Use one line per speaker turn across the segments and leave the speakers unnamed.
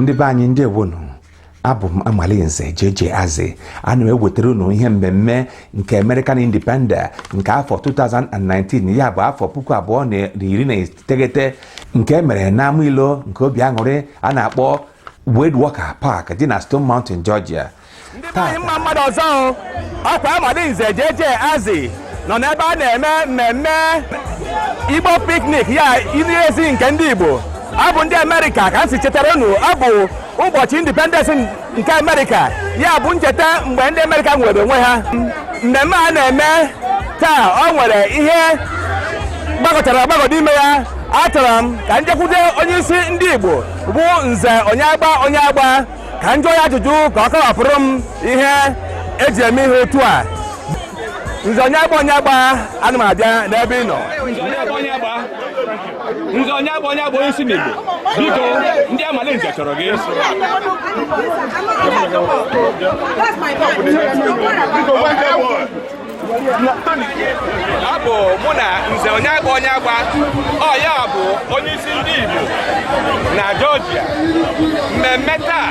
ndị be anyị ndị ewonu abụ m Amalinze JJ Aze ana m ewetara unu ihe mmemme nke American Independence nke afọ 2019 ya bụ afọ 2019 nke mere na Amilo nke obi aṅụrị a na-akpọ Wade Walker Park dị na Stone Mountain, Georgia.
Ndị be anyị mmadụ ọzọ ọkwa Amalinze JJ Aze nọ n'ebe a na-eme mmemme Igbo picnic ya iri ezi nke ndị Igbo. Ọ bụ ndị Amerịka ka m si chetara unu, ọ bụ ụbọchị independence nke Amerịka, ya bụ ncheta mgbe ndị Amerịka nwere onwe ha. Mmemme a na-eme taa ọ nwere ihe gbagọchara agbagọ n'ime ya. Achọrọ m ka njekwude onye isi ndị Igbo bụ Nze onye agba ka njụọ ya ajụjụ ka ọ kọwapụrụ m ihe eji eme ihe otu a. Nze onye agba ana m abịa n'ebe ị nọ.
Nze onye agba onye isi n'Igbo, biko ndị Amalinze chọrọ gị. Abụ mụ na Nze onye agba ọ ya bụ onye isi ndị Igbo na Georgia. Mmemme taa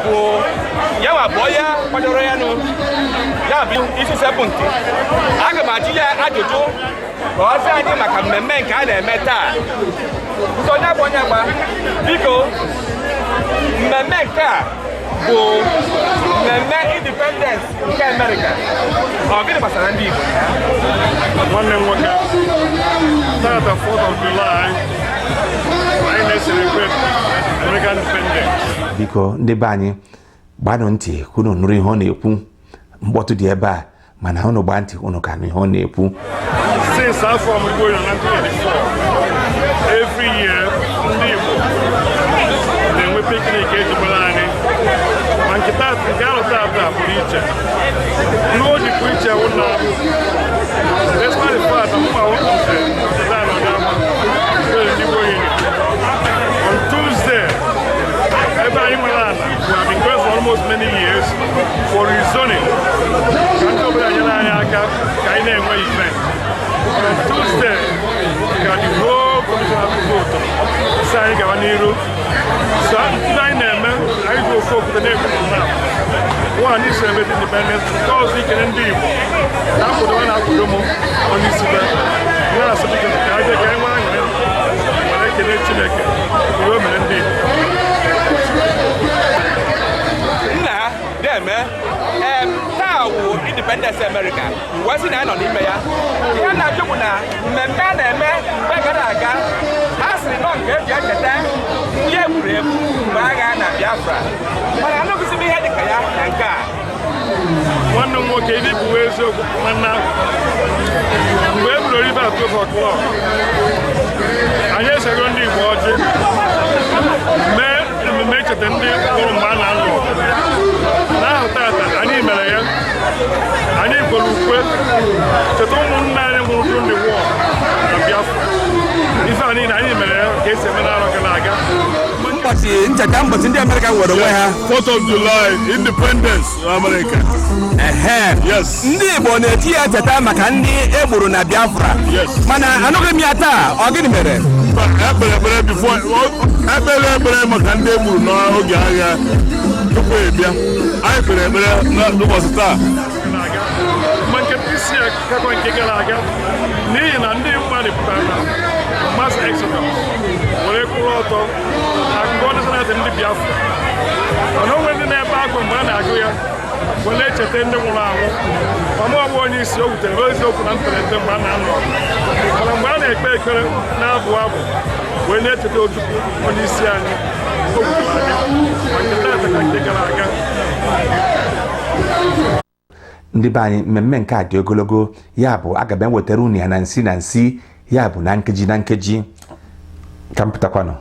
bụ ya bụ onye kwadoro ya nụ, ya bụ isi sekpụ ntị. Aga m ajụ ya ajụjụ ka ọ sị anyị maka mmemme nke a na-eme taa. Nze onye agba biko, mmemme nke a bụ mmemme independence nke Amerịka. Ọ gịnị gbasara ndị Igbo?
Nwanne m nwoke, tata 4th of July anyị na-celebrate American Independence.
Biko ndị be anyị gbanụ ntị unu nụrụ ihe ọ na-ekwu. Mkpọtụ dị ebe a mana unu gba ntị unu ka nụ ihe ọ na-ekwu.
Since afọ ọmụmụ na 1984, every year ndị Igbo na-enwe picnic ejibere anyị. Ma nke alụ tata pụrụ iche. Ihe o jikwa iche wụ na despite the fact na mma nwoke on Tuesday, ebe anyị nwere ala, we have been going for almost many years for rezoning. Ka ndị obodo nyere anyị aka ka anyị na-enwe event. On Tuesday, ka the whole commission of vote si anyị gaba n'iru. So ndị anyị na-eme, anyị ji ofu obodo na-ekwuru na one is celebrate independence because ikele ndị Igbo na-akwụdo na-akwụdo m onye isi be na-asịrị ka aje ka enwe anyị were ekele Chineke ihe o mere ndị Igbo.
Nna na-eme taa wụ independence America, wee sị na anyị nọ n'ime ya. Ihe na-ajụ bụ na mmemme a na-eme mgbe gara aga ha sịrị nọ nke eji echeta ihe egwuregwu mgbe agha na Biafra, mana anụghịzi m ihe dịka ya na nke a.
Nwanne m nwoke ibe bụ eziokwu nwanne ahụ mgbe e bidoro ibe at 12 o'clock anyị esego ndị Igbo ọjị mee emume icheta ndị nwụrụ mgbe a na-alụ ọgụ. N'ahụ tata anyị mere ya, anyị kwere ukwe cheta ụmụnne anyị nwụrụ ndị wọọ na Biafra. Ife a niile anyị mere ya ka esi eme n'arọ gara aga.
Ụbọchị ncheta mbọchị ndị Amerịka nwere onwe ha,
4th of July, independence America. Yes.
Ndị Igbo na-eti ya cheta maka ndị e gburu na Biafra.
Yes.
Mana anụghị m ya taa, ọ gịnị mere?
Ekpere maka ndị e gburu n'oge agha tupu ebịa. Anyị kpere ekpere n'ụbọchị taa. Ma nke isi akakwa nke gara aga n'ihi na ndị mmadụ pụtara na mass exodus were kwụrụ ọtọ akụkọ ndị senatị ndị Biafra. Mana onwe ndị na-ebe akwa mgbe a na-agụ ya were echeta ndị nwụrụ anwụ. Ọmụ ọgbụ onye isi o wutere eziokwu na mperede mgbe a na-anọ ọgụ. Mana mgbe a na-ekpe ekpere na-abụ abụ wee na-echeta Ojukwu onye isi anyị o wutere anya ma nke tata ka nke gara aga.
Ndị be anyị mmemme nke a dị ogologo, ya bụ aga m ewetara unu ya na nsị ya bụ na nkeji ka m pụtakwanụ.